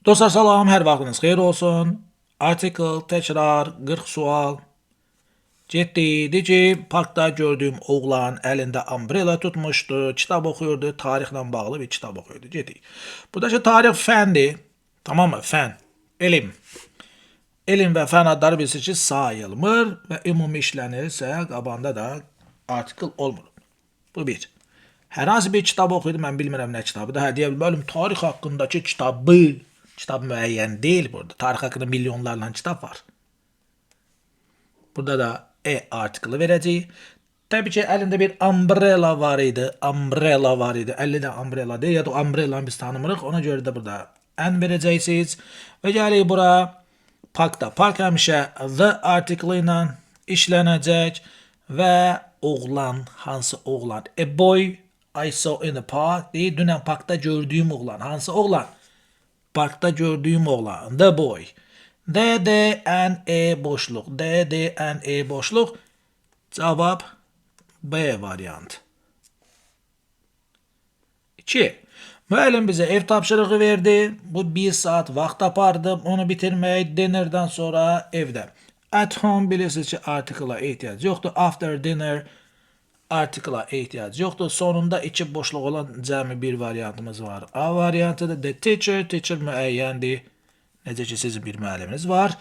Dostlar salam, hər vaxtınız xeyir olsun. Artikel, təkrar, 40 sual. Getdi ki, parkda gördüyüm oğlan əlində umbrella tutmuşdu, kitab oxuyurdu, tarixlə bağlı bir kitab oxuyurdu. Getdik. Buradakı tarix fəndir, tamam mı? Fən, elm. Elm və fən adları bilirsiniz ki, sayılmır və ümumi işlənirsə qabağında da artikel olmur. Bu bir. Hər hansı bir kitab oxuyurdu, mən bilmirəm nə kitabıdır. Hə, deyə bilməlum, tarix haqqındakı kitabı. Kitab müəyyən deyil burada. Tarix haqqında milyonlarla kitab var. Burada da artiklı verəcəyik. Təbii ki, əlində bir umbrella var idi. Umbrella var idi. Əlində umbrella deyil, ya da umbrellanı biz tanımırıq. Ona görə də burada n verəcəksiniz. Və gəlik bura parkda. Park həmişə the article ilə işlənəcək və oğlan, hansı oğlan? A boy I saw in the park deyil. Dünən parkda gördüyüm oğlan. Hansı oğlan? Parkta gördüğüm oğlan. The boy. D, D, N, E boşluk. D, D, N, E boşluk. Cevap B variant. 2. Müəllim bizə ev tapşırığı verdi. Bu 1 saat vaxt apardım. Onu bitirmək dinnerdən sonra evdə. At home bilirsiniz ki article'a ehtiyac yoxdur. After dinner article'a ehtiyac yoxdur. Sonunda 2 boşluq olan cəmi bir variantımız var. A variantıdır. The teacher. Teacher müəyyəndir. Necə ki sizin bir müəlliminiz var.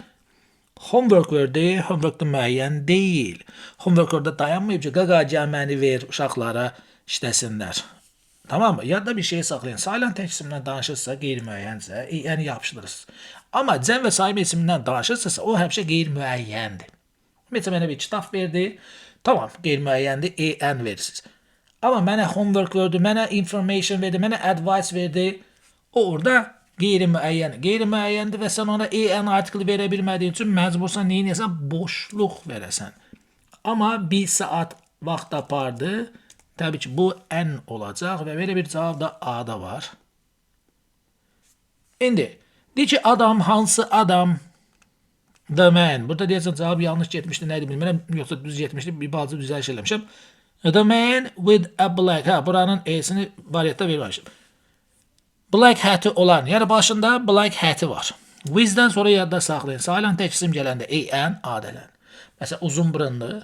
Homework verdi. Homework da müəyyən deyil. Homework orada dayanmayıb ki, qaqa cəməni ver uşaqlara işləsinlər. Tamam mı? Yadda bir şey saxlayın. Sayılan tək isimdən danışırsa, qeyri-müəyyənsə, yəni yapışdırırsınız. Amma cəm və sayma isimindən danışırsa, o həmişə qeyri-müəyyəndir. Mesela mənə bir kitab verdi. Tamam, qeyri-müəyyəndir, EN verirsiniz. Amma mənə homework verdi, mənə information verdi, mənə advice verdi. O orada qeyri-müəyyən. Qeyri-müəyyəndir və sən ona EN artikli verə bilmədiyin üçün məcbursan neyinəsən? Boşluq verəsən. Amma 1 saat vaxt apardı. Təbii ki, bu N olacaq və belə bir cavab da A-da var. İndi, deyir ki, adam, hansı adam? The man. Burada deyəsən cavab yanlış getmişdi, neydi bilmirəm. Yoxsa düz getmişdi, bir bazı düzəliş eləmişəm. The man with a black. Ha, buranın E'sini variantda vermişim. Black hat'i olan, yəni başında black hat'i var. With'dən sonra yadda saxlayın. Sayılan tək isim gələndə A-N, A-dələn. Məsələn, uzun burunlu.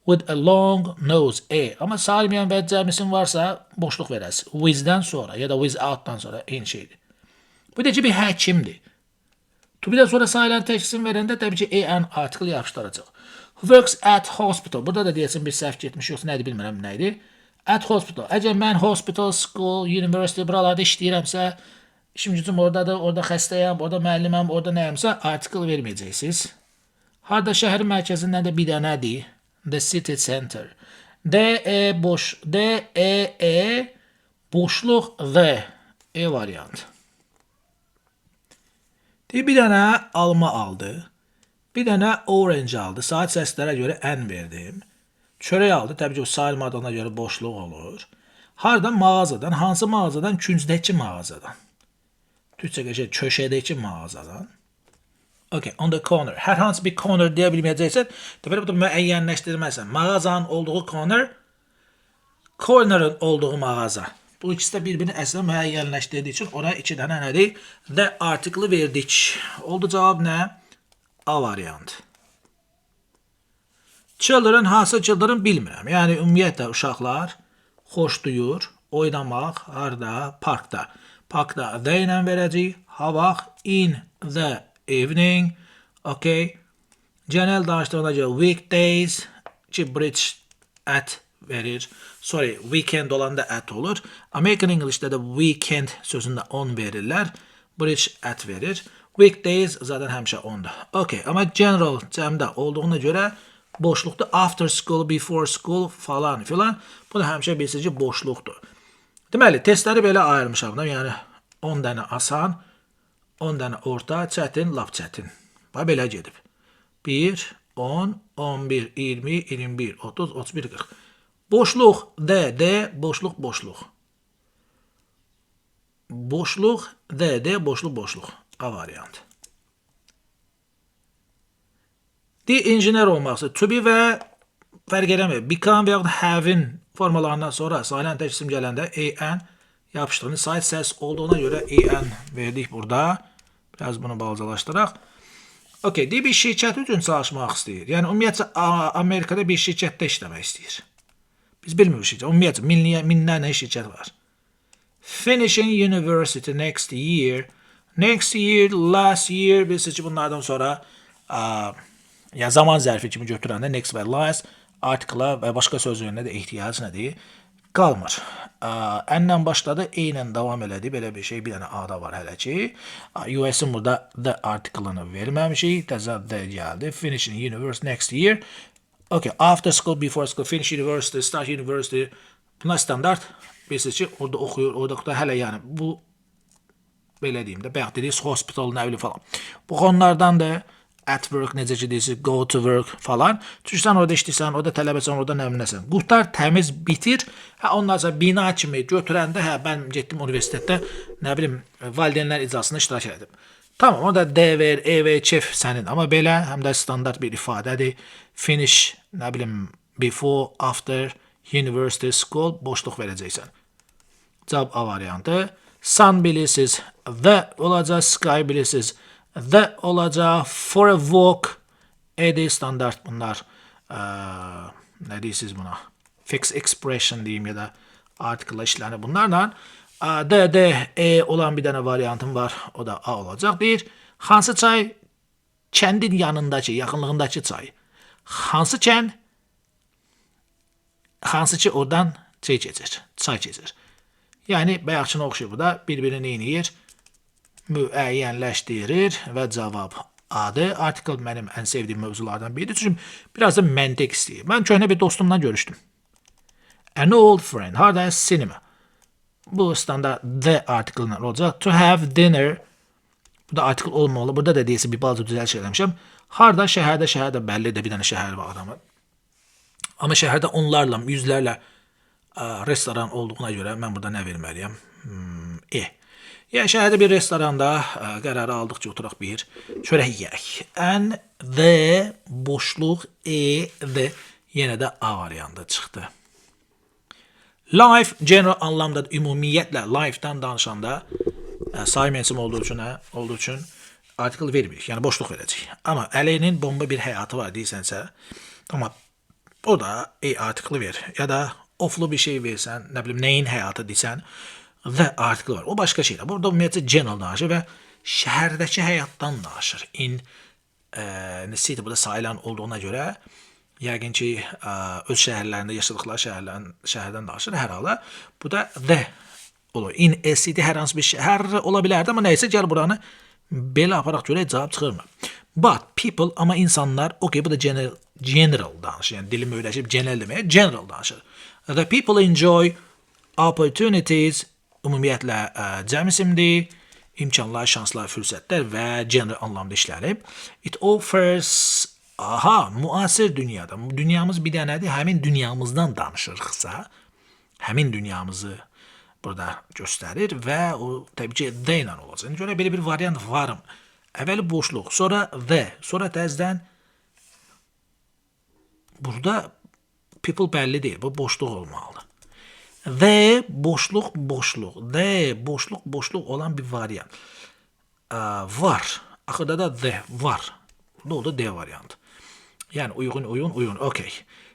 With a long nose, A. Amma sayılmayan və cəmisin varsa boşluq verəsiz. With'dən sonra ya da without'dan sonra eyni şeydir. Bu da ki, bir həkimdir. To bir də sonra sayılan tək isim verəndə təbii ki, AN article yapışdıracaq. Works at hospital. Burada da deyəsin bir səhv getmiş, yoxsa nədir bilmirəm nəydi. At hospital. Əgər mən hospital, school, university buralarda işləyirəmsə, işim gücüm oradadır, orada xəstəyəm, orada müəlliməm, orada nəyəmsə article verməyəcəksiniz. Harda şəhərin mərkəzindən də bir dənədir. The city center. D-E boş. D-E-E boşluq V. E variant. Bir dənə alma aldı. Bir dənə orange aldı. Saat səslərə görə N verdim. Çörək aldı. Təbii ki, o sayılmadığına görə boşluq olur. Hardan? Mağazadan. Hansı mağazadan? Küncdəki mağazadan. Türkçə qəşəng köşədəki mağazadan. Okay, on the corner. Hər hansı bir corner deyə bilməyəcəksən, deməli burada müəyyənləşdirməlisən. Mağazanın olduğu corner, corner'ın olduğu mağaza. Bu ikisi də bir-birini əslində müəyyənləşdirdiyi üçün oraya 2 dənə nədir? The article verdik. Oldu cavab nə? A variant. Children, hansı children bilmirəm. Yəni ümumiyyətlə uşaqlar xoşduyur, oynamaq, harda? Parkda. Parkda the ilə verəcəyik. Ha vaxt? In the evening. Okay. Genel danışdığına görə weekdays ki bridge at verir. Sorry, weekend olanda at olur. American English'də də weekend sözündə on verirlər. Bridge at verir. Weekdays zaten həmişə ondur. Okay, amma general cəmdə olduğuna görə boşluqdur. After school, before school falan filan. Bu da həmişə bilirsiniz ki boşluqdur. Deməli, testləri belə ayırmışam da. Yəni 10 dənə asan, 10 dənə orta, çətin, lap çətin. Bax, belə gedib. 1, 10, 11, 20, 21, 30, 31, 40. Boşluq, D, D, boşluq, boşluq. Boşluq, D, D, boşluq, boşluq. A variant. D, injiner olması. To be və fərq eləmir. Become və yaxud have-in formalarından sonra sayılan tək isim gələndə A-N yapışdırın. Sayt səs olduğuna görə EN verdik burada. Biraz bunu balacalaşdıraq. Okay, deyir bir şirkət üçün çalışmaq istəyir. Yəni ümumiyyətcə Amerikada bir şirkətdə işləmək istəyir. Biz bilmirik şirkət. Ümumiyyətcə minlərlə şirkət var. Finishing university next year. Next year, last year, bilirsiniz ki bunlardan sonra ya zaman zərfi kimi götürəndə next və last artikla və başqa sözlərində də ehtiyac nədir? Qalmır. Ənlə başladı, eynən davam elədi. Belə bir şey, bir dənə A-da var hələ ki. US-in burada the article-ını verməmişik. Təzə the gəldi. Finishing university next year. Okay, after school, before school, finish university, start university. Bunlar standart. Bilirsiniz ki, orada oxuyur, orada hələ yəni bu belə deyim də, bayaq dediyiniz hospital, nə bilim falan. Bu onlardan da at work, necə ki deyirsiniz, go to work falan. Çünki orada işləyirsən, orada tələbəsən, orada nə bilinəsən. Qurtar, təmiz, bitir. Ondan sonra bina kimi götürəndə, mən getdim universitetdə, nə bilim, valideynlər iclasında iştirak elədim. Tamam, orada D ver, E ver, çef sənin. Amma belə, həm də standart bir ifadədir. Finish, nə bilim, before, after, university, school, boşluq verəcəksən. Cavab A variantı. Sun bilirsiniz, the olacaq, sky bilirsiniz, the olacaq, for a walk, ED standart bunlar, nə deyirsiniz buna, fixed expression diyeyim ya da article işlərini bunlarla, D, E olan bir dənə variantım var, o da A olacaq deyir. Hansı çay? Kəndin yanındakı, yaxınlığındakı çay. Hansı kənd? Hansı ki oradan çay keçir. Yəni, bayaqçına oxşuyur bu da, bir-birini neyniyir? Müəyyənləşdirir və cavab A-dır. Article mənim ən sevdiyim mövzulardan biridir. Çünki biraz da məntiq istəyir. Mən köhnə bir dostumdan görüşdüm. An old friend. Harada? Cinema. Bu standart the article-lar olacaq. To have dinner. Bu da article olmalı. Burada da deyilsin bir bazı düzəliş eləmişəm. Harada? Şəhərdə bəllidir. Bir dənə şəhər var adamın. Amma şəhərdə onlarla, yüzlərlə restoran olduğuna görə mən burada nə verməliyəm? E. Yəni şəhərdə bir restoranda qərarı aldıqca oturaq bir çörək yeyək. And the boşluq E, the yenə də A variantı çıxdı. Life general anlamda ümumiyyətlə life-dan danışanda saymensim olduğu üçün article vermirik. Yəni boşluq verəcək. Amma Əlinin bomba bir həyatı var deyirsənsə, amma o da E article ver. Ya da oflu bir şey versən, nə bilim nəyin həyatı desən, the article var. O başqa şeydir. Burada ümumiyyətcə general danışır və şəhərdəki həyatdan danışır. Necə burada sayılan olduğuna görə yəqin ki öz şəhərlərində yaşadıqları şəhərdən danışır. Hər halda bu da the olur. In a city hər hansı bir şəhər ola bilərdi, amma nəysə gəl buranı belə aparaq görək cavab çıxırmı? But people, amma insanlar, okay, bu da general danışır. Yəni dilim öyrəşib genel deməyə general danışır. The people enjoy opportunities, ümumiyyətlə cəmisimdir, imkanlar, şanslar, fürsətlər və general anlamda işlənib. It offers, müasir dünyada. Dünyamız bir dənədir, həmin dünyamızdan danışırıqsa, həmin dünyamızı burada göstərir və o təbii ki the ilə olacaq. Görə belə bir variant varım. Əvvəli boşluq, sonra the, sonra təzdən burada people bəlli deyil, bu boşluq olmalıdır. The boşluq, the boşluq olan bir variant. Var. Axırda da the var. Bu oldu D variantı. Yəni uyğun, okay.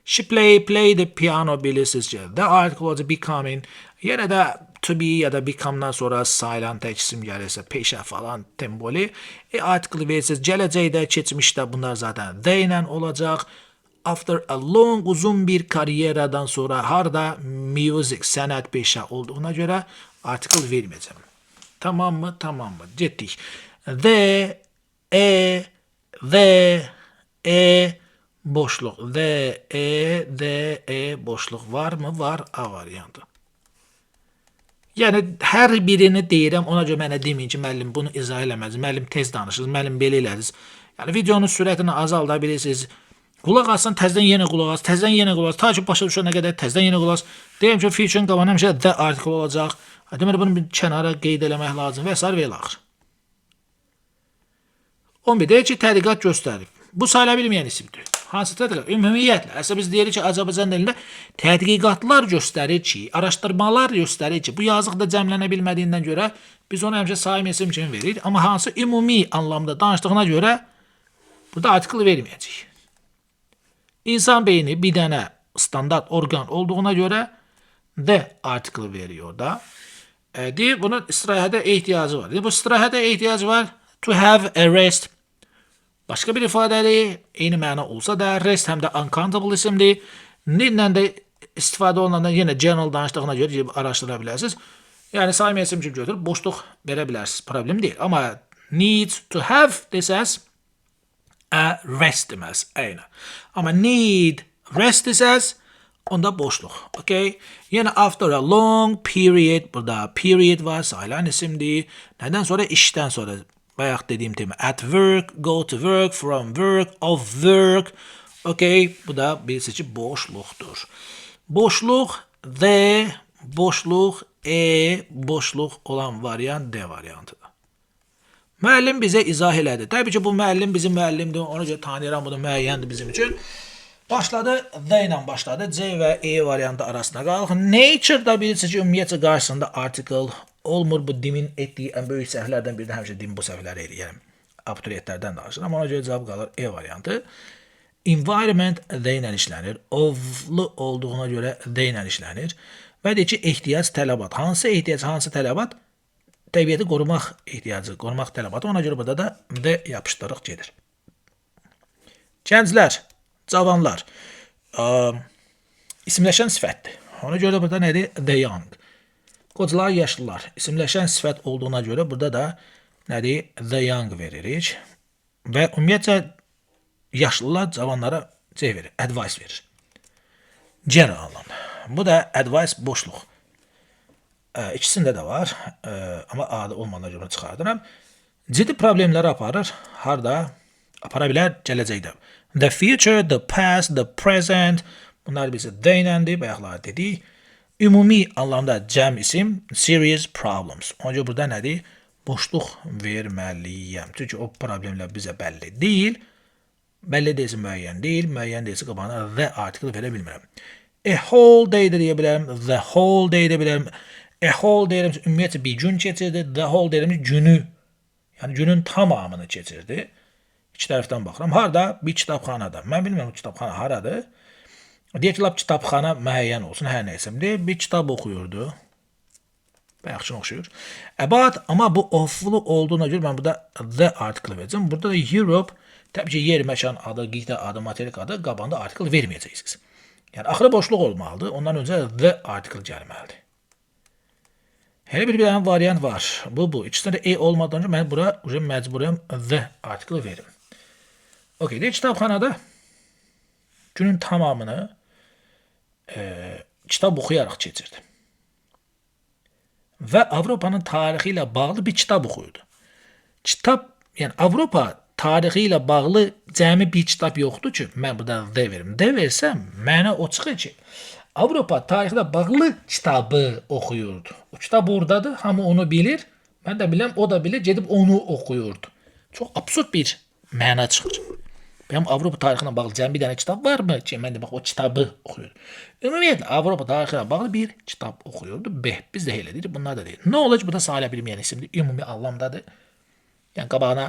She play the piano bilirsiniz ki. The article olacaq becoming. Yenə də to be ya da become'dan sonra sayılan tək isim gəlirsə, peşə falan, temboli. Article verirsiniz. Gələcəkdə, keçmişdə bunlar zaten the ilə olacaq. After a long, uzun bir kariyeradan sonra harda music, sənət, peşə olduğuna görə article verməyəcəm. Tamam mı? Getdik. The, boşluq. The, boşluq var mı? Var. A variantı. Yəni, hər birini deyirəm, ona görə mənə deməyin ki, müəllim bunu izah eləməz, müəllim tez danışır, müəllim belə elədiniz. Yəni, videonun sürətini azalda bilirsiniz. Qulaq alsan, təzdən yenə qulaq as, ta ki başa düşənə qədər təzdən yenə qulaq as. Deyəm ki, feature-ın qabanı həmişə the article olacaq. Deməli, bunu bir kənara qeyd eləmək lazım və s. və ilaxır. 11. Deyək ki, tədqiqat göstərib. Bu sayıla bilməyən isimdir. Hansı tədqiqat? Ümumiyyətlə, əslində biz deyirik ki, Azərbaycan dilində tədqiqatlar göstərir ki, araşdırmalar göstərir ki, bu yazıq da cəmlənə bilmədiyindən görə Biz onu həmişə saim isim kimi veririk. Amma hansı ümumi anlamda danışdığına görə burada artikel verməyəcək. İnsan beyni bir dənə standart orqan olduğuna görə the artikel veriyor da. Deyir bunun istirahətə ehtiyacı var. Deyir, bu istirahətə ehtiyacı var. To have a rest. Başqa bir ifadədir. Eyni məna olsa da rest həm də uncountable isimdir. Needlə də istifadə olunanda yenə general danışdığına görə araşdıra bilərsiniz. Yəni saymı isim kimi götürüb boşluq verə bilərsiniz. Problem deyil. Amma need to have desəz a rest deməz. Eyni. Amma need rest desəz onda boşluq. Okay? Yenə after a long period. Burada period var. Sayılan isimdir. Nədən sonra? İşdən sonra. Bayaq dediyim tema. At work, go to work, from work, of work. Okay? Bu da bir seçim boşluqdur. Boşluq the, boşluq boşluq olan variant D variantıdır. Müəllim bizə izah elədi. Təbii ki, bu müəllim bizim müəllimdir. Ona görə tanıyıram, bu da müəyyəndir bizim üçün. Başladı, the ilə başladı. C və E variantı arasında qalıq. Nature-da bilirsiniz ki, ümumiyyətcə qarşısında article olmur. Bu dimin etdiyi ən böyük səhvlərdən biri də həmişə dim bu səhvləri eləyirəm. Abituriyentlərdən danışır. Amma ona görə cavab qalır E variantı. Environment the ilə işlənir. Ovlu olduğuna görə the ilə işlənir. Və deyir ki, ehtiyac, tələbat. Hansı ehtiyac, hansı tələbat? Təbiəti qorumaq ehtiyacı, qorumaq tələbatı. Ona görə burada da the yapışdırıq gedir. Gənclər, cavanlar. İsimləşən sifətdir. Ona görə burada nədir? The young. Qocalar, yaşlılar. İsimləşən sifət olduğuna görə burada da nədir? The young veririk. Və ümumiyyətcə yaşlılar cavanlara C verir, advice verir. General anlamda. Bu da advice boşluq. İkisində də var. Amma adı olmadan görə çıxardıram. Ciddi problemləri aparır. Harda? Apara bilər gələcəkdə. The future, the past, the present. Bunlar bizə the iləndir. Bayaqlar dedik. Ümumi anlamda cəm isim serious problems. Ona görə burada nədir? Boşluq verməliyəm. Çünki o problemlər bizə bəlli deyil. Bəlli deyilsə müəyyən deyil. Müəyyən deyilsə qabağına the article verə bilmirəm. A whole day də deyə bilərəm. The whole day də bilərəm. A whole deyirəm ki, ümumiyyətcə bir gün keçirdi. The whole deyirəm ki, günü. Yəni günün tamamını keçirdi. İki tərəfdən baxıram. Harada? Bir kitabxanada. Mən bilmirəm o kitabxana haradır. Deyək ki, lap kitabxana müəyyən olsun, hər nəyəsəmdir. Bir kitab oxuyurdu. Bayaqçın oxşuyur. About, amma bu oflu olduğuna görə mən burada the article verəcəm. Burada da Europe, təbii ki, yer, məkan adı, qitə adı, materik adı qabağında article verməyəcəksiniz. Yəni, axırı boşluq olmalıdır. Ondan öncə the article gəlməlidir. Hələ bir dənə variant var. Bu. İkisində də E olmadan önce mən bura məcburiyəm the article verim. Okey, deyək kitabxanada günün tamamını kitab oxuyaraq keçirdi. Və Avropanın tarixi ilə bağlı bir kitab oxuyurdu. Kitab, yəni Avropa tarixi ilə bağlı cəmi bir kitab yoxdur ki, mən burada the verim. The versəm, mənə o çıxır ki, Avropa tarixlə bağlı kitabı oxuyurdu. O kitab oradadır, hamı onu bilir. Mən də biləm, o da bilir, gedib onu oxuyurdu. Çox absurd bir məna çıxır. Benim Avropa tarixinə bağlı cəmi bir dənə kitab var mı ki, mən də bax o kitabı oxuyurdu. Ümumiyyətlə Avropa tarixinə bağlı bir kitab oxuyurdu. Biz də elə deyirik, bunlar da deyil. Ne olacaq? Bu da sayıla bilməyən isimdir, ümumi anlamdadır. Yəni qabağına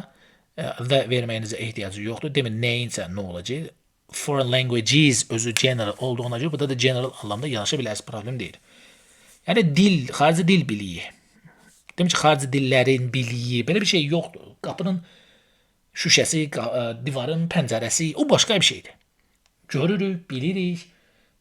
the verməyinizə ehtiyacı yoxdur. Demin neyinsə nə olacaq? Foreign languages özü general olduğuna görə burada da general anlamda yanaşa bilərsiniz, problem deyil. Yəni dil, xarici dil biliyi. Demək ki, xarici dillərin biliyi, belə bir şey yoxdur. Qapının şüşəsi, divarın pəncərəsi, o başqa bir şeydir. Görürük, bilirik.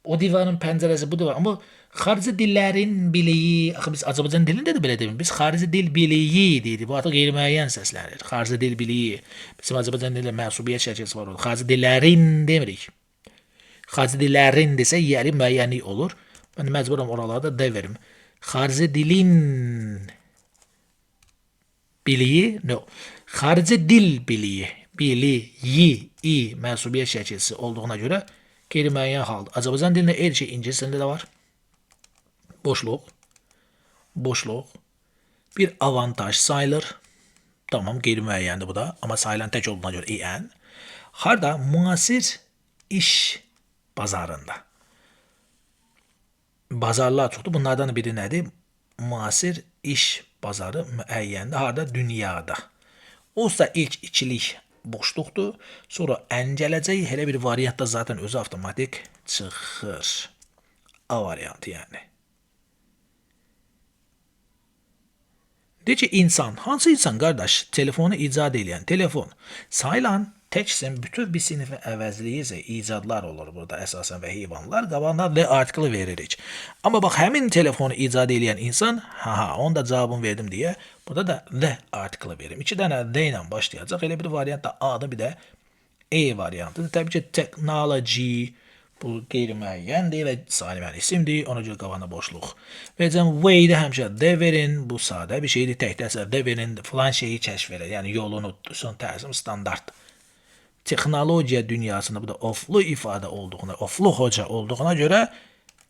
O divarın pəncərəsi, bu divar. Amma xarici dillərin biliyi, axı biz Azərbaycan dilində də belə deyirik. Biz xarici dil biliyi deyirik. Bu artıq qeyri-müəyyən səslənir. Xarici dil biliyi. Bizim Azərbaycan dilində mənsubiyyət şəkilsi var. Xarici dillərin demirik. Xarici dillərin desə, yəni müəyyənlik olur. Mən məcburam oralarda da verim. Xarici dilin biliyi, no. Xarici dil biliyi, biliyi, mənsubiyyət şəkilsi olduğuna görə qeyri-müəyyən haldır. Azərbaycan dilində eyni şey ingiliscəsində də var. Boşluq, boşluq, bir avantaj sayılır. Tamam, qeyri-müəyyəndir bu da, amma sayılan tək olduğuna görə en. Harda? Müasir iş bazarında. Bazarlar çoxdur. Bunlardan biri nədir? Müasir iş bazarı müəyyəndir. Harda? Dünyada. Olsa ilk ikilik boşluqdur. Sonra əncələcək elə bir variantda zaten özü avtomatik çıxır. A variantı yəni. De ki insan, hansı insan qardaş? Telefonu icad edən telefon. Sayılan teksin bütün bir sinifi əvəzləyirsə icadlar olur burada əsasən və heyvanlar. Qabağına the article veririk. Amma bax həmin telefonu icad edən insan, onu da cavabını verdim deyə burada da the article verim. İki dənə the ilə başlayacaq. Elə bir variant da A-dır, bir də E variantıdır. Təbii ki technology bu qeyri-müəyyəndir və salimən isimdir. Ona görə qabağına boşluq verəcəm. Way-də həmişə the verin. Bu sadə bir şeydir. Təkdəsə the verin. Falan şeyi kəşf edin. Yəni yolunu son tərzim standart. Texnologiya dünyasında bu da oflu ifadə olduğuna, oflu hoca olduğuna görə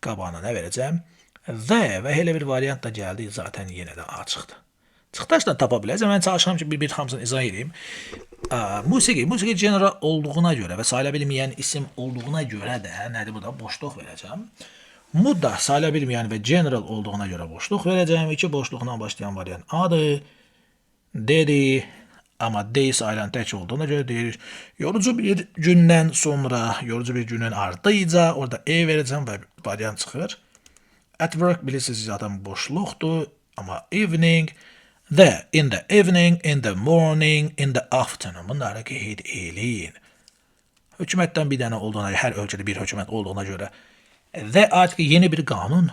qabağına nə verəcəm? The və elə bir variant da gəldi. Zaten yenə də açıqdır. Çıxdaşla tapa bilərsəm. Mən çalışıram ki, bir hamısını izah edeyim. Musiqi general olduğuna görə və sayıla bilməyən isim olduğuna görə də nədir bu da boşluq verəcəm. Mudda sayıla bilməyən və general olduğuna görə boşluq verəcəm. İki boşluqla başlayan variant A-dır. D-dir. Amma D sayılan tək olduğuna görə deyir. Yorucu bir gündən sonra, yorucu bir günün ardınca orada E verəcəm və variant çıxır. At work bilirsiniz zaten boşluqdur. Amma evening, in the evening, in the morning, in the afternoon. Bunları qeyd eləyin. Hökumətdən bir dənə olduğuna görə, hər ölkədə bir hökumət olduğuna görə artıq yeni bir qanun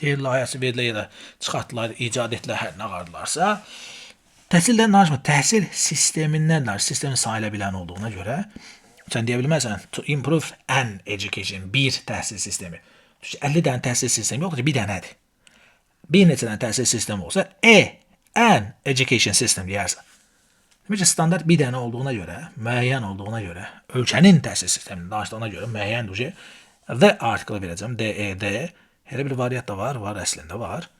layihəsi verilir ya da çıxartdılar, icad etdilər, hər nə qardılarsa. Təhsildən danışma, təhsil sistemindən danış, sistemin sayıla bilən olduğuna görə sən deyə bilməzsən, to improve an education, bir təhsil sistemi. 50 dənə təhsil sistemi yoxdur, bir dənədir. Bir neçə dənə təhsil sistemi olsa, an education system deyərsən. Demək ki, standart bir dənə olduğuna görə, müəyyən olduğuna görə, ölkənin təhsil sistemini danışdığına görə müəyyəndir ki, the article verəcəm, D-E-D. Elə bir variant da var, əslində var.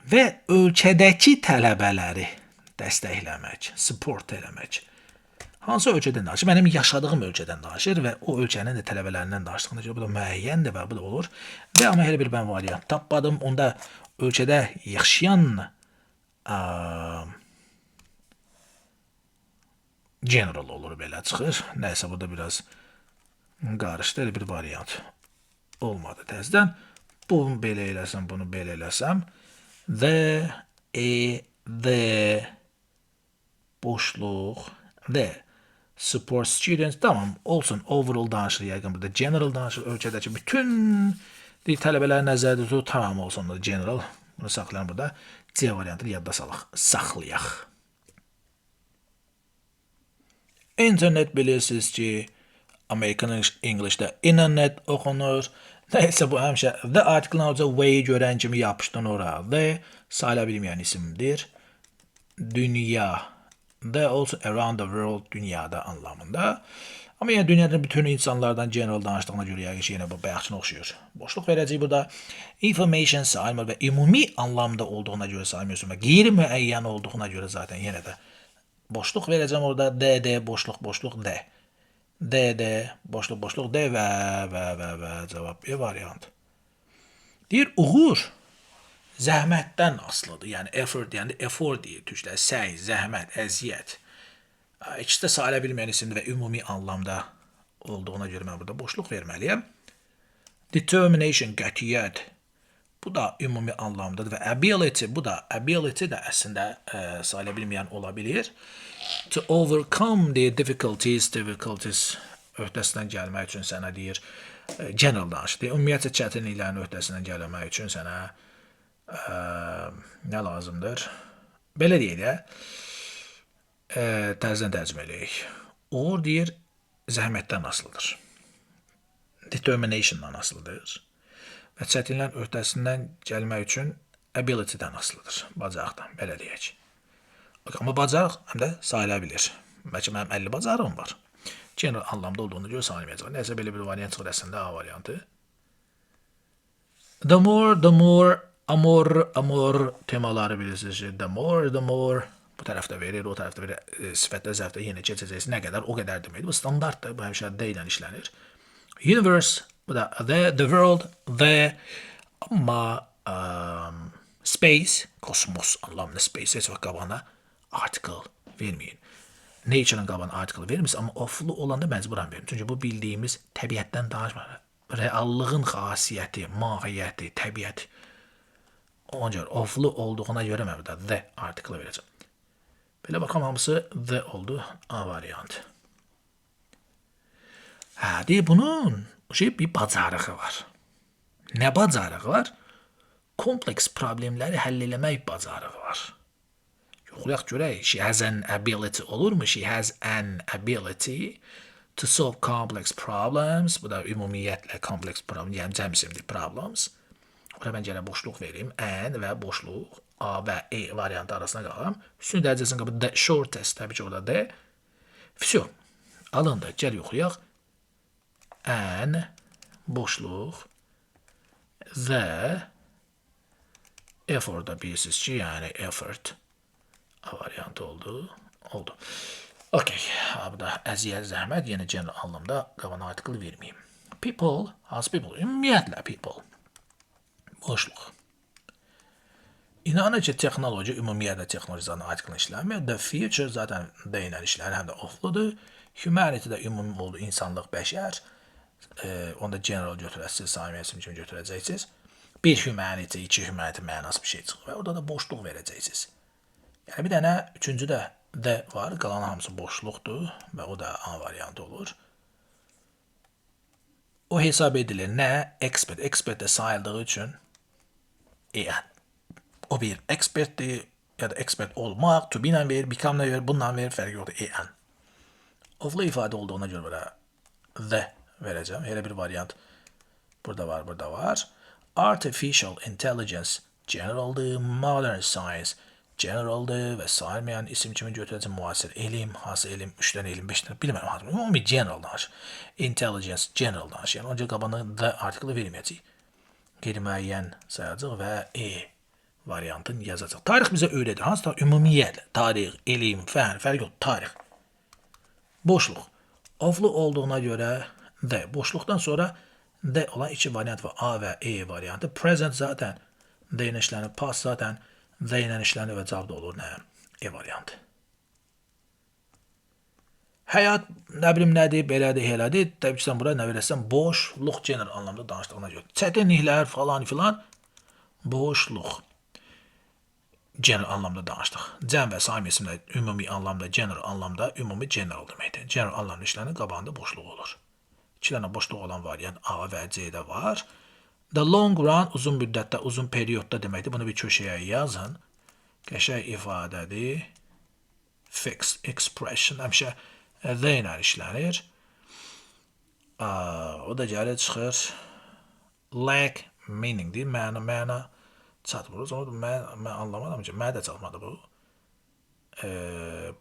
Və ölkədəki tələbələri dəstəkləmək, support eləmək. Hansı ölkədən danışır? Mənim yaşadığım ölkədən danışır və o ölkənin də tələbələrindən danışdığına görə bu da müəyyəndir və bu da olur. Və amma elə bir mən variant tapmadım. Onda ölkədə yaşayan general olur belə çıxır. Nəysə burada biraz qarışdı. Elə bir variant olmadı təzədən. Bunu belə eləsəm, bunu belə eləsəm. The, boşluq, support students, tamam olsun, overall danışır yəqin burada, general danışır, ölkədəki bütün tələbələr nəzərdə tutur, tamam olsun da general, bunu saxlayalım burada, C variantını yadda saxlayaq. İnternet bilirsiniz ki, American English'də internet oxunur. Nəysə bu həmişə the article-ın olacaq way görən kimi yapışdın oraya. The sayıla bilməyən isimdir. Dünya. The also around the world, dünyada anlamında. Amma yəni dünyada bütün insanlardan general danışdığına görə yəqin ki, yenə bu bayaqçına oxşuyur. Boşluq verəcək burada. Information sayılmır və ümumi anlamda olduğuna görə saymıyorsun və qeyri-müəyyən olduğuna görə zaten yenə də boşluq verəcəm orada. D, boşluq, D. D, boşluq, D və cavab E variant. Deyir, uğur zəhmətdən asılıdır. Yəni effort deyəndə effort deyir türklər. Səy, zəhmət, əziyyət. İkisi də sayıla bilməyən isimdir və ümumi anlamda olduğuna görə mən burada boşluq verməliyəm. Determination, qətiyyət. Bu da ümumi anlamdadır və ability, bu da ability də əslində sayıla bilməyən ola bilir. To overcome the difficulties öhdəsindən gəlmək üçün sənə deyir, general danışır. Ümumiyyətlə çətinliklərin öhdəsindən gəlmək üçün sənə nə lazımdır? Belə deyək də, tərzdən tərcümə eləyək. Uğur deyir, zəhmətdən asılıdır. Determinationdan asılıdır. Və çətinliklərin öhdəsindən gəlmək üçün ability-dən asılıdır, bacarıqdan, belə deyək. Amma bacarıq həm də sayıla bilir. Bəlkə mənim 50 bacarığım var. General anlamda olduğunu görə sayılmayacaq. Nəysə belə bir variant çıxır əslində A variantı. The more, amor temaları bilirsiniz ki, the more, bu tərəfdə verir, o tərəfdə verir, sifətdə, zərfdə yenə keçəcəksə nə qədər, o qədər deməkdir. Bu standartdır, bu həmişə D ilə işlənir. Universe, bu da the world, amma Space, kosmos anlamında space heç vaxt qabağına article verməyin. Nature'ın qabağına article vermirsə, amma oflu olanda məcburan verin. Çünki bu bildiyimiz təbiətdən danışmır. Reallığın xasiyyəti, mahiyyəti, təbiət. Ona görə oflu olduğuna görə mən burada the article verəcəm. Belə baxam, hamısı the oldu. A variant. Hadi bunun bir bacarığı var. Ne bacarığı var? Kompleks problemləri həll eləmək bacarığı var. Yoxlayaq görək. She has an ability olur mu? She has an ability to solve complex problems. Bu da ümumiyyətlə complex problem, yəni cəmsimli problems. Bura mən gələ boşluq vereyim. An və boşluq. A və E variantı arasına qalam. Üstün dərəcəsinin qabı the shortest. Təbii ki, orada D. Всё. Alındı. Gəl yoxlayaq. An boşluq the effort'da bilirsiniz ki, yani effort variantı oldu. Okey. Bu da əziyyət, zəhmət, yeni general anlamda qabağına article vermeyeyim. People, has people, ümumiyyətlə people. Boşluq. İnanın ki, texnoloji, ümumiyyətlə texnolojinin article işləmir. The future zaten D ilə işlənir, həm də ofludur. Humanity də ümumi oldu, insanlıq, bəşər. Onda general götürəsiniz, sami isim kimi götürəcəksiniz. Bir humanity, iki humanity mənası bir şey çıxır və orada da boşluq verəcəksiniz. Yəni bir dənə üçüncü də D var, qalan hamısı boşluqdur və o da A variantı olur. O hesab edilir nə? Expert. Expert də sayıldığı üçün EN. O bir expertdir ya da expert olmaq, to be ilə verir, become ilə verir, bununla verir, fərqi yoxdur, EN. Oflu ifadə olduğuna görə belə the verəcəm. Elə bir variant burada var. Artificial intelligence generaldır, modern science generaldır və sayılmayan isim kimi götürəcəm. Müasir elm, hansı elm, 3 dənə elm, 5 dənə, bilmərəm hansı. Ümumi general danış. Intelligence general danış. Yəni onca qabağına the article verməyəcək. Qeyri-müəyyən sayacaq və E variantını yazacaq. Tarix bizə öyrədir. Hansı da ümumiyyətlə tarix, elm, fən, fərq yox, tarix. Boşluq. Oflu olduğuna görə D. Boşluqdan sonra D olan iki variant var. A və E variantı. Present zaten D ilə işlənir. Past zaten D ilə işlənir və cavab da olur nə? E variantı. Həyat, nə bilim nədir, belədir, elədir. Təbii ki, sən buraya nə verəsən? Boşluq general anlamda danışdığına görə. Çətinliklər falan filan. Boşluq. General anlamda danışdıq. Cəm və saim isimlər ümumi anlamda, general anlamda, ümumi general deməkdir. General anlamda işlənir, qabağında boşluq olur. İki dənə boşluq olan variant A və C-də var. The long run, uzun müddətdə, uzun periyodda deməkdir. Bunu bir köşəyə yazın. Qəşəng ifadədir. Fixed expression, həmişə the ilə işlənir. O da gəlir çıxır. Lack meaningdir, məna çatmırız. Onu mən anlamadım ki, mənə də çatmadı bu.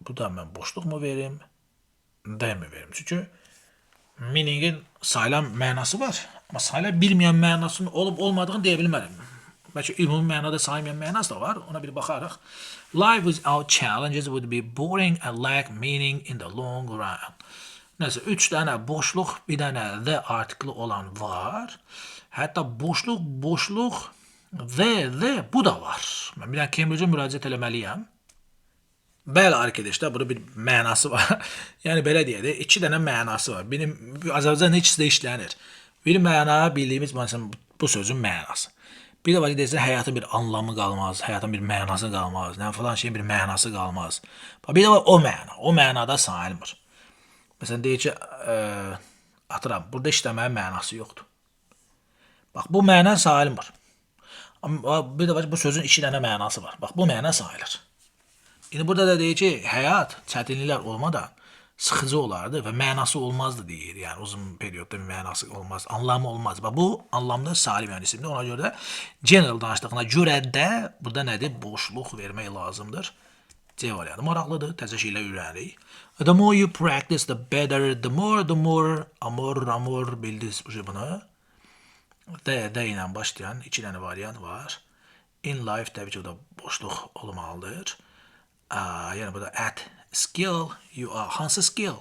Bu da mən boşluq mu verim, D mi verim? Çünki meaningin sayılan mənası var. Amma sayıla bilməyən mənasının olub-olmadığını deyə bilmərəm. Bəlkə ümumi mənada saymayan mənası da var. Ona bir baxarıq. Life without challenges would be boring and lack meaning in the long run. Nəsə, 3 dənə boşluq, bir dənə the article olan var. Hətta boşluq, the bu da var. Mən bir dənə Cambridge-ə müraciət eləməliyəm. Bəli, arkadaşlar, burada bir mənası var. Yəni, belə deyək də, 2 dənə mənası var. Benim Azərbaycan ikisi də işlənir. Bir məna bildiyimiz, bu sözün mənası. Bir də var ki, deyirsən, həyatın bir anlamı qalmaz, həyatın bir mənası qalmaz, nə falan şeyin bir mənası qalmaz. Bir də var o məna, o mənada sayılmır. Məsələn, deyir ki, atıram, burada işləməyin mənası yoxdur. Bax, bu məna sayılmır. Bir də var ki, bu sözün 2 dənə mənası var. Bax, bu məna sayılır. İndi burada da deyir ki, həyat çətinliklər olmadan sıxıcı olardı və mənası olmazdı deyir. Yəni uzun periyodda bir mənası olmaz, anlamı olmaz. Bax, bu anlamda sayılmayan isimdir. Ona görə də general danışdığına görə də burada nədir? Boşluq vermək lazımdır. C variantı maraqlıdır. Təzə şeylər öyrənirik. The more you practice, the better. The more, amor, bildiniz bunu. D ilə başlayan 2 dənə variant var. In life təbii ki, o da boşluq olmalıdır. Yəni burada at skill, you are, hansı skill?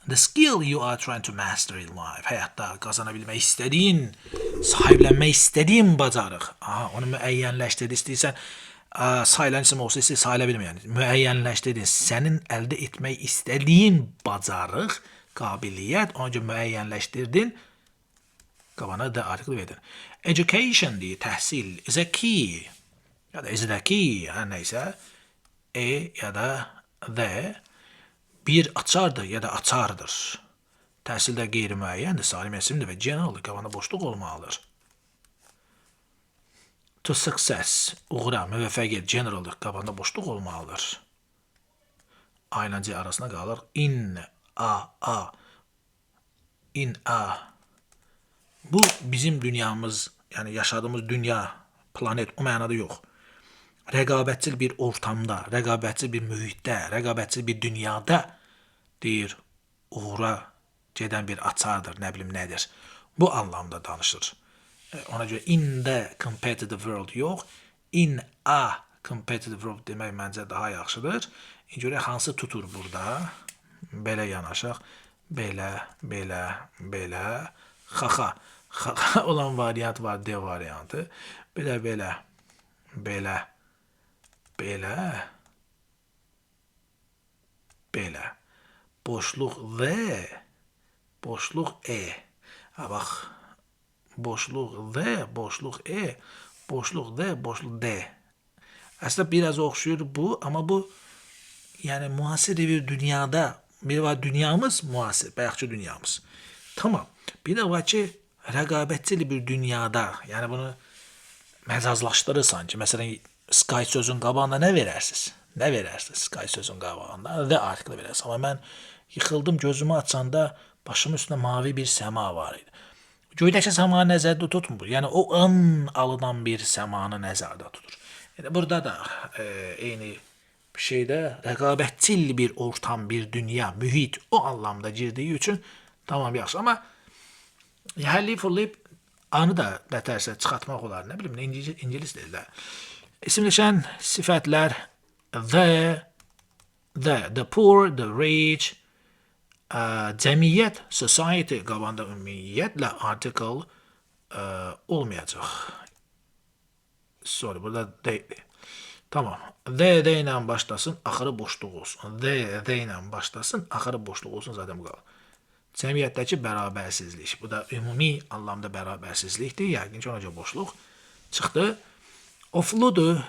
The skill you are trying to master in life. Həyatda qazanabilmək istədiyin Sahiblenmək istədiyin bacarıq. Aha, onu müəyyənləşdir. İstəyirsən sayılan isim olsa istəyirsən sayıla bilməyən. Müəyyənləşdirdin. Sənin əldə etmək istədiyin bacarıq, qabiliyyət, onu görə müəyyənləşdirdin. Qabana da article verdin. Education deyir, təhsil is a key. Ya da is it a key, hər nəysə. Ya da the bir açardır ya da açardır. Təhsildə qeyri-müəyyəndir, salim isimdir və generaldır, qabanda boşluq olmalıdır. To success, uğura, müvəffəqiyyət, generaldır, qabanda boşluq olmalıdır. A ilə C arasında qalır. In, a. Bu bizim dünyamız, yəni yaşadığımız dünya, planet o mənada yox. Rəqabətçil bir ortamda, rəqabətçil bir mühitdə, rəqabətçil bir dünyada deyir, uğura gedən bir açardır, nə bilim nədir. Bu anlamda danışır. Ona görə in the competitive world yox, in a competitive world demək məncə daha yaxşıdır. Görə hansı tutur burada? Belə yanaşaq. Belə. Xaxa. Xaxa olan variant var, D variantı. Belə. Boşluq V. Boşluq E. Ha bax. Boşluq V, boşluq E, boşluq D, boşluq D. Aslında biraz oxşuyur bu, ama bu yani muasir bir dünyada, bir var dünyamız muasir, bayaqçı dünyamız. Tamam. Bir de var ki rəqabətçil bir dünyada, yani bunu məcazlaşdırırsan ki, mesela Sky sözün qabağında nə verərsiniz? Nə verərsiniz Sky sözün qabağında? The article verərsiniz. Ama mən yıxıldım, gözümü açanda başımın üstünde mavi bir səma var idi. Göydəki səmanı nəzərdə tutmur. Yəni o an alınan bir səmanı nəzərdə tutur. Yəni burada da eyni bir şeydə rəqabətçil bir ortam, bir dünya, mühit o anlamda girdiyi üçün tamam yaxşı. Amma həlli fırlayıb anı da nətərsə çıxartmaq olar. Nə bilim, İngilis dilində. İsimləşən sifətlər the poor, the rich, cəmiyyət, society qabanda ümumiyyətlə article olmayacaq. Sorry, burada deyildi. Tamam. The ilə başlasın, axırı boşluq olsun. The ilə başlasın, axırı boşluq olsun, zaten bu qalır. Cəmiyyətdəki bərabərsizlik. Bu da ümumi anlamda bərabərsizlikdir. Yəqin ki, onca boşluq çıxdı. Ofludur.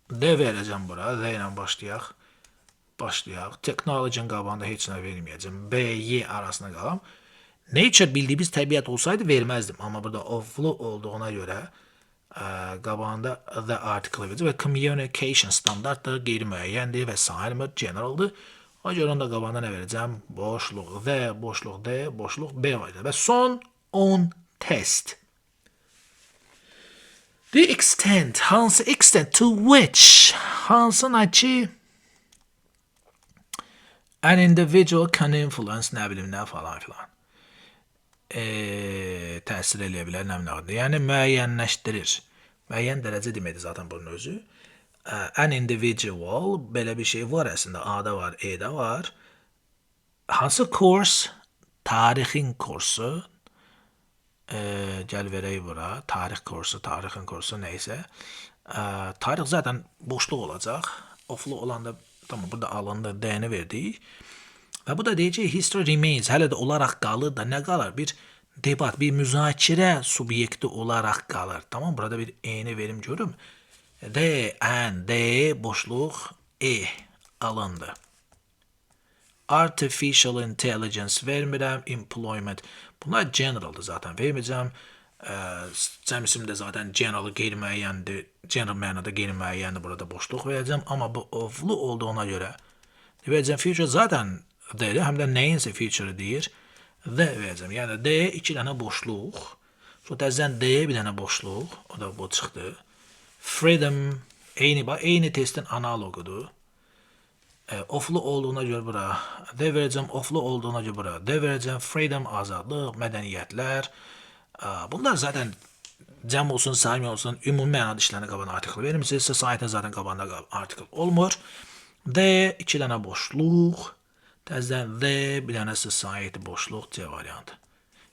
The verəcəm bura. The ilə başlayaq. Technology'nin qabağında heç nə verməyəcəm. B, Y arasında qalam. Nature bildiyimiz təbiət olsaydı verməzdim. Amma burada oflu olduğuna görə qabağında the article verəcəm. Və communication standartdır, qeyri-müəyyəndir və sair generaldır. O görə onda qabağında nə verəcəm? Boşluq the, boşluq D, boşluq B var. Və son 10 test. The extent, hansı extent, to which, hansına ki an individual can influence, nə bilim nə falan filan. Təsir eləyə bilər, nə bilim. Yəni müəyyənləşdirir. Müəyyən dərəcə deməkdir zaten bunun özü. An individual, belə bir şey var əslində. A-da var, E-də var. Hansı kurs? Tarixin kursu. Gəl verək bura. Tarix kursu, tarixin kursu neysə. Tarix zaten boşluq olacaq. Oflu olanda tamam, burada alındı, D-ni verdik. Və bu da deyəcək, history remains, hələ də olaraq qalır da, nə qalır? Bir debat, bir müzakirə subyekti olaraq qalır. Tamam, burada bir E-ni verim görüm. D, N, D, boşluq, E alındı. Artificial intelligence vermirəm, employment. Bunlar generaldır zaten, verməyəcəm. Cəm isim də zaten general qeyri-müəyyəndir. General mənada qeyri-müəyyəndir, burada boşluq verəcəm. Amma bu oflu olduğuna görə verəcəm future zaten D'dir, həm də nəyinsə future deyir. D verəcəm. Yəni D 2 dənə boşluq. Sonra təzdən D bir dənə boşluq. O da bu çıxdı. Freedom eyni testin analogudur. Oflu olduğuna görə bura D verəcəm, oflu olduğuna görə bura D verəcəm. Freedom, azadlıq, mədəniyyətlər. Bunlar zaten cəm olsun, sayım olsun, ümumi mənada işlərinə qabağına article vermişsiniz. Society zaten qabağında article olmur. D 2 dənə boşluq. Təzdən D bir dənə society boşluq C variantı.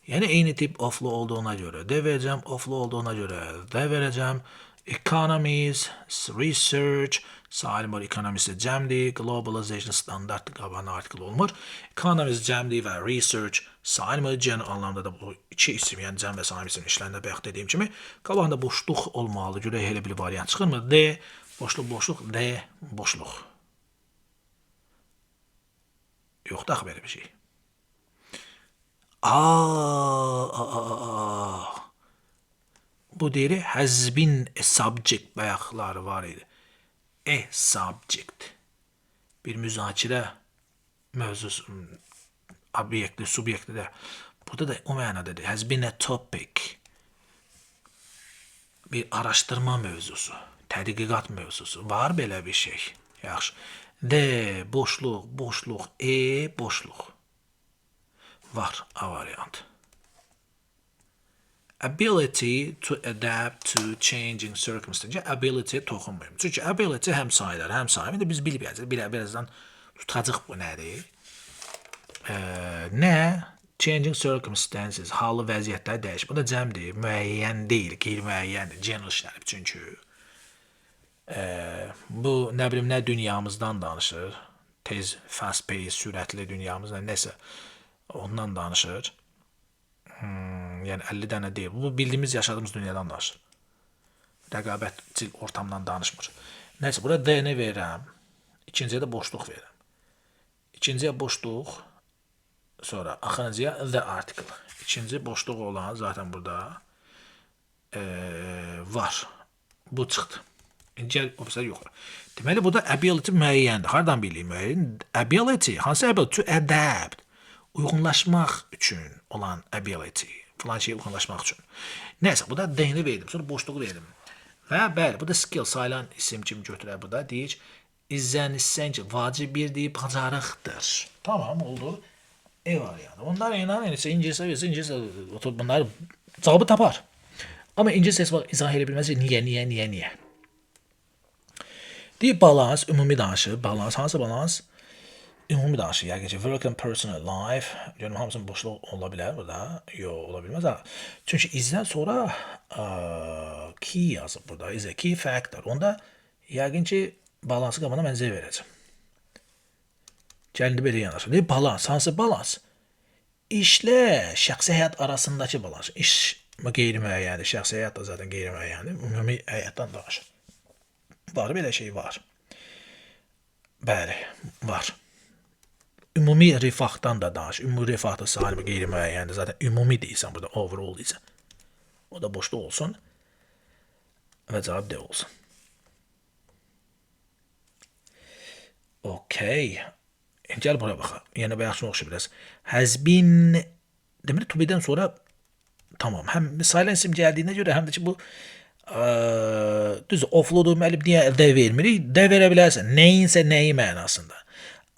Yani eyni tip oflu olduğuna göre de vereceğim, oflu olduğuna göre de vereceğim. Economies, research, salim var economies cemdi, globalization standart qabanı artikel olmur. Economies cemdi ve research, salim var gen anlamda da bu iki isim, yani cem ve salim isim işlerinde bayaq dediyim kimi, qabağında boşluq olmalı, görək elə bir variant çıxırmı? D, boşluq, boşluq, D, boşluq. Yok da belə bir şey. Bu deyir has been a subject bayaqları var idi. A subject. Bir müzakirə mövzusu, obyektli, subyektli də. Burada da o mənadadır. Has been a topic. Bir araşdırma mövzusu, tədqiqat mövzusu. Var belə bir şey. Yaxşı. D, boşluq, boşluq, E, boşluq. Var A variant. Ability to adapt to changing circumstances. Ability toxunmayım. Çünki ability həm sayılar, həm sayımı biz bilməyəcəyik. Birazdan tutacaq bu nədir? Nə? Changing circumstances, halı vəziyyətlər dəyişir. Bu da cəmdir, müəyyən deyil, qeyri-müəyyəndir, general işlənib. Çünki bu nə bilim nə dünyamızdan danışır. Tez, fast pace, sürətli dünyamızdan nəsə ondan danışır. Yəni 50 dənə deyil. Bu bildiyimiz, yaşadığımız dünyadan danışır. Rəqabətçil ortamdan danışmır. Nəysə, burada D-ni verirəm. İkinciyə də boşluq verirəm. İkinciyə boşluq, sonra axırıncıya the article. İkinci boşluq olan zaten burada var. Bu çıxdı. Gəl o bizə yox. Deməli, burada ability müəyyəndir. Hardan bileyim müəyyən? Ability, hansı ability? To adapt. Uyğunlaşmaq üçün olan ability. Falan şeyə uyğunlaşmaq üçün. Nəysə, bu da D-ni verdim. Sonra boşluğu verdim. Və bəli, bu da skill sayılan isim kimi götürər. Bu da deyir, izlənilsən ki, vacib bir deyib bacarıqdır. Tamam, oldu. E var yani. Onlar inanın İngilizce versin, İngilizce bunlar cevabı tapar. Ama İngilizce bak izah edebilmez. Niye? Deyib balans, ümumi danışır. Balans, hansı balans? Ümumi danışır. Yəni ki, work and personal life. Görüm, hamısının boşluq ola bilər burada. Yox, ola bilməz. Çünki izdən sonra key yazıb burada. Is a key factor. Onda yəqin ki, balansı qabana mən Z verəcəm. Gəlindi belə yanaşır. Deyib balans, hansı balans? İşlə şəxsi həyat arasındakı balans. İş qeyri-müəyyəndir. Şəxsi həyat da zaten qeyri-müəyyəndir. Ümumi həyatdan danışır. Var, belə şey var. Bəli, var. Ümumi rifahdan da danışır. Ümumi rifah da sahibi qeyri-müəyyəndir. Zaten ümumi deyirsən burada, overall deyirsən. O da boşluq olsun. Və cavab D olsun. Okay. Gəl buraya baxaq. Yəni bayaqsına oxşu biraz. Has been deməli to be-dən sonra tamam. Həm sayılan isim gəldiyinə görə həm də ki bu düz ofludur müəllif niyə D vermirik? D verə bilərsən. Nəyinsə nəyi mənasında.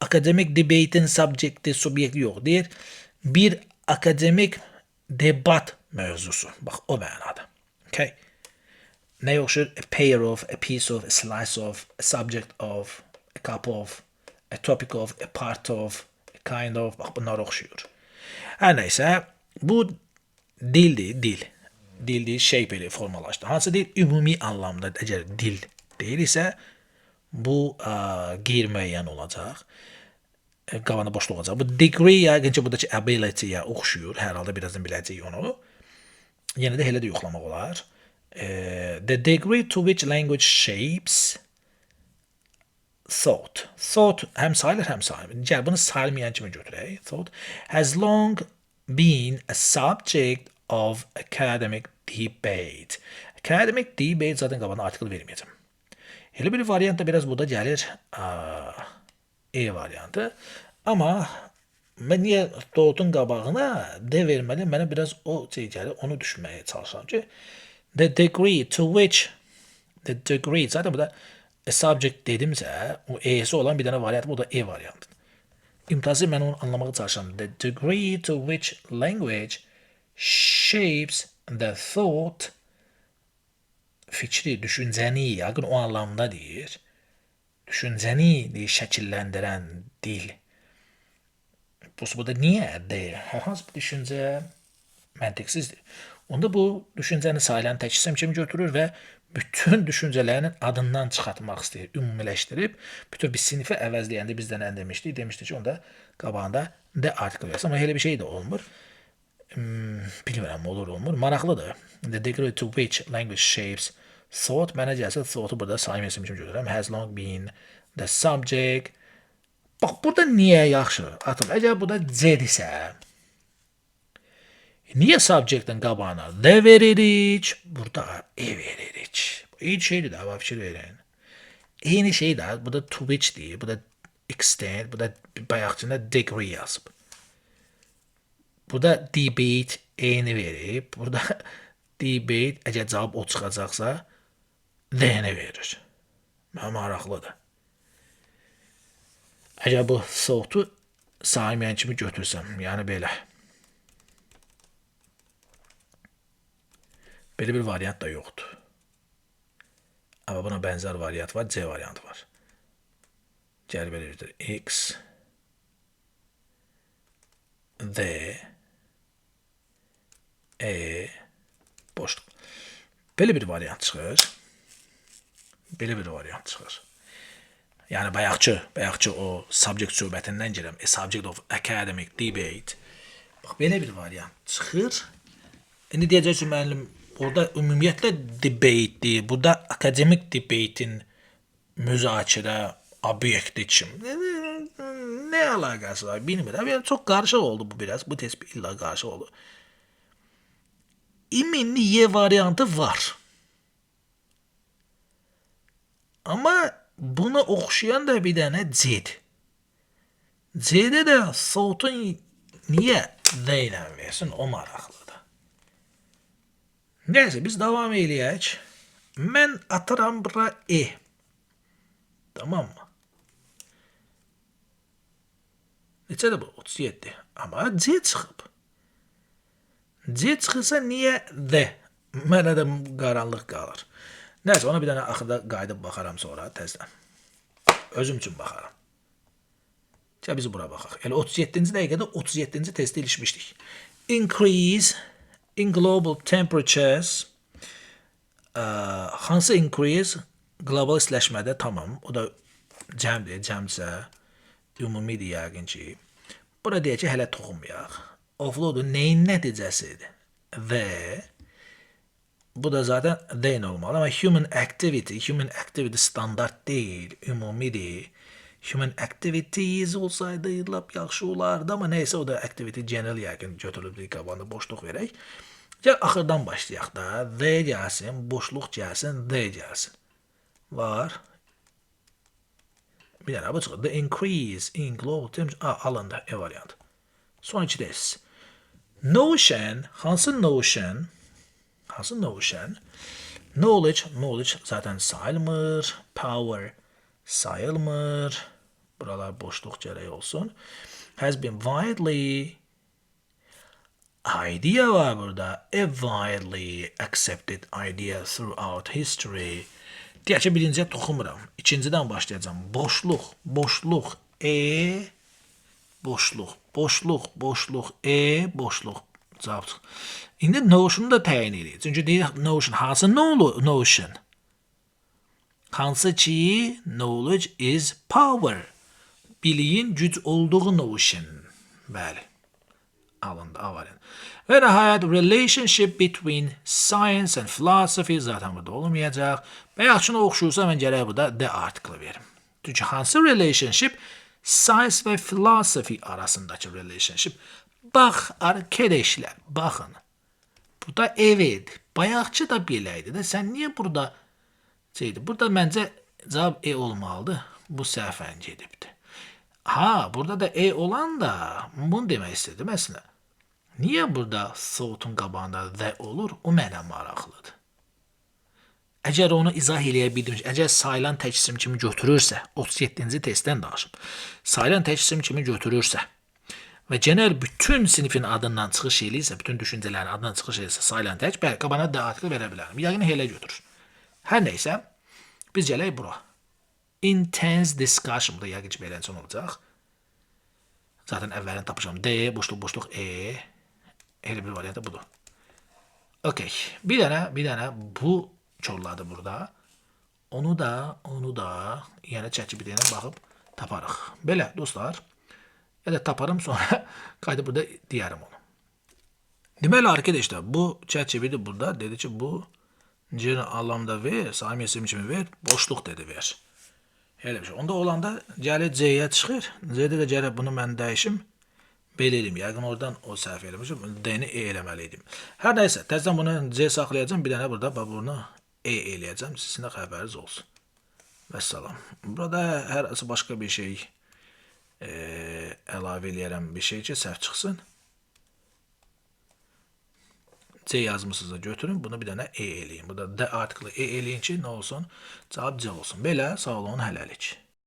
Akademik debate'in subjekti, subyekti yox. Deyir, bir akademik debat mövzusu. Bax, o mənada. Okay. Nəyə oxşur? A pair of, a piece of, a slice of, a subject of, a cup of, a topic of, a part of, a kind of. Bax, bunlar oxşuyur. Hər nəysə, bu dildir, dil. Dil deyil, şey belə formalaşdı. Hansı deyil? Ümumi anlamda əgər dil deyil isə bu qeyri-müəyyən olacaq. Qalanı boşluq olacaq. Bu degree yəqin ki, buradakı ability-yə oxşuyur. Hər halda birazdan biləcəyik onu. Yenə də elə də yoxlamaq olar. The degree to which language shapes thought. Thought həm sayılır, həm sayılmır. Gəl, bunu sayılmayan kimi götürək. Thought has long been a subject of academic debate. Academic debate zaten qabağına artikel verməyəcəm. Elə bir variant da biraz burada gəlir E variantı. Amma mən niyə doğdun qabağına D verməli? Mənə biraz o şey gəlir, onu düşünməyə çalışıram ki, the degree to which the degree zaten burada a subject dedimsə, o E'si olan bir dənə variant, bu da E variantı. İmtazı mən onu anlamağa çalışıram. The degree to which language shapes the thought fikri, düşüncəni, yəqin o anlamda deyir. Düşüncəni şəkilləndirən dil. Bu da niyə deyir? Hər hansı bir düşüncə Məntiqsizdir. Onda bu düşüncəni sayılan tək isim kimi götürür və bütün düşüncələrinin adından çıxartmaq istəyir, ümumiləşdirib bütün bir sinifi əvəzləyəndə bizdə nə demişdik? Demişdik ki, onda qabağında the article yazsın. Amma elə bir şey də olmur. Bilmirəm, olur, olmur. Maraqlıdır. The degree to which language shapes thought. Mənə gəlsə thought'u burada sayım isim kimi götürürəm. Has long been the subject. Bax, burada niyə yaxşı? Atım, əgər burada C-dirsə, niye subject'in qabağına the veririk? Burada e veririk. İyi şeydir de ama fikir verin. Eyni şey de burada to which deyir. Burada extent, burada bayaqçında degree yazıb. Burada debate eyni verib. Burada debate əgər cavab o çıxacaqsa the-ni verir. Maraqlıdır. Əgər bu thought'u saymayan kimi götürsəm, yəni belə. Böyle bir variant da yoktu. Ama buna benzer variant var. C variantı var. Celbelidir. X D E boşluk. Böyle bir variant çıxır. Böyle bir variant çıxır. Yani bayaqçı o subject söhbətindən gələm. A subject of academic debate. Bak böyle bir variant çıxır. İndi deyəcəksin müəllim, orada ümumiyyətlə debate'dir. Burada akademik debate'in müzakirə obyekti kimi. Ne alakası var bilmirəm. Yani çok karışık oldu bu biraz. Bu tespit illa karışık oldu. İminli Y variantı var. Ama buna oxşayan da bir dənə C'dir. C'de de thought'un niye D ilə versin o maraqlıdır. Neyse biz devam eləyək. Mən atıram bura E. Tamam mı? Neçədir bu? 37. Ama C çıxıb. C çıxırsa niye D? Mənə də qaranlıq qalır. Neyse ona bir dənə axırda qayıdıb baxaram sonra təzdən. Özüm üçün baxaram. Gəl biz bura baxaq. Elə 37-ci dəqiqədə 37-ci testi ilişmişdik. Increase in global temperatures. Hansı increase? Global istiləşmədə tamam. O da cəmdir, cəmsə. Ümumidir yəqin ki. Bura deyək ki, hələ toxunmayaq. Offload'un neyin nəticəsidir? Və bu da zaten then olmalı ama human activity standart değil, ümumidir. Human activities olsaydı lap yaxşı olardı ama neyse o da activity general yəqin götürülüb qabağında boşluq verək. Gəl axırdan başlayaq da. The gəlsin, boşluq gəlsin, the gəlsin. Var. Bir dənə bu çıxır. The increase in global temperature alındı. E variant. Son iki test. Notion, hansı notion? Hansı notion? Knowledge zaten sayılmır. Power sayılmır. Buralar boşluq gərək olsun. Has been widely. Idea var burada. A widely accepted idea throughout history. Deyək ki, birinciyə toxunmuram. İkincidən başlayacağım. Boşluq, E, boşluq, E, boşluq. Cavab çıx. İndi notion'u da təyin edirik. Çünki deyək notion. Hansı notion? Hansı ki knowledge is power. Biliyin güc olduğu notion. Bəli. Alındı, avarın. Ve nihayet relationship between science and philosophy zaten burada olmayacaq. Bayaqçına oxşursa mən gərək burada the article verim. Çünki hansı relationship? Science ve philosophy arasındakı relationship. Bax, arkadaşlar, baxın. Burada evet, bayaqçı da beləydi də. Sən niyə burada şeydi? Burada məncə cavab E olmalıdır. Bu səhvən gedibdi. Ha, burada da E olan da bunu demək istedim əslində. Niye burada thought'un qabağında the olur? O mənə maraqlıdır. Əgər onu izah eləyə bildim, əgər sayılan tək isim kimi götürürsə, 37-ci testdən danışım. Sayılan tək isim kimi götürürsə və genel bütün sinifin adından çıxış eləyirsə, bütün düşüncələrin adından çıxış eləyirsə, sayılan tək, bəli, qabağına da artikel verə bilərəm. Yəqin elə götürür. Hər neysə, biz gələk bura. Intense discussion, burada yəqin ki, beləncə olacaq. Zaten əvvəlini tapışam. D, boşluq, E, Elə bir variantı budur. Okey. Bir dənə bu çolladı burada. Onu da yəni ChatGPT-yə baxıb taparıq. Belə dostlar. Ya da taparım sonra qayıdıb burada deyərim onu. Deməli arkadaşlar bu ChatGPT burada dedi ki bu general anlamda ver, Sami isim kimi ver, boşluq dedi ver. Elə bir şey. Onda olanda gəlir C-yə çıxır. C-də də gəlir bunu mən dəyişim. Belə eləyim. Yəqin oradan o səhv eləmişim. D-ni E eləməliydim. Hər nəysə, təzədən bunu C saxlayacağım. Bir dənə burada bunu E eləyəcəm. Sizin də xəbəriniz olsun. Vəssalam. Burada hər başqa bir şey əlavə eləyərəm bir şey ki, səhv çıxsın. C yazmısınızda götürün. Bunu bir dənə E eləyin. Burada D artiklı E eləyin ki, nə olsun? Cavab C olsun. Belə, sağ olun, hələlik.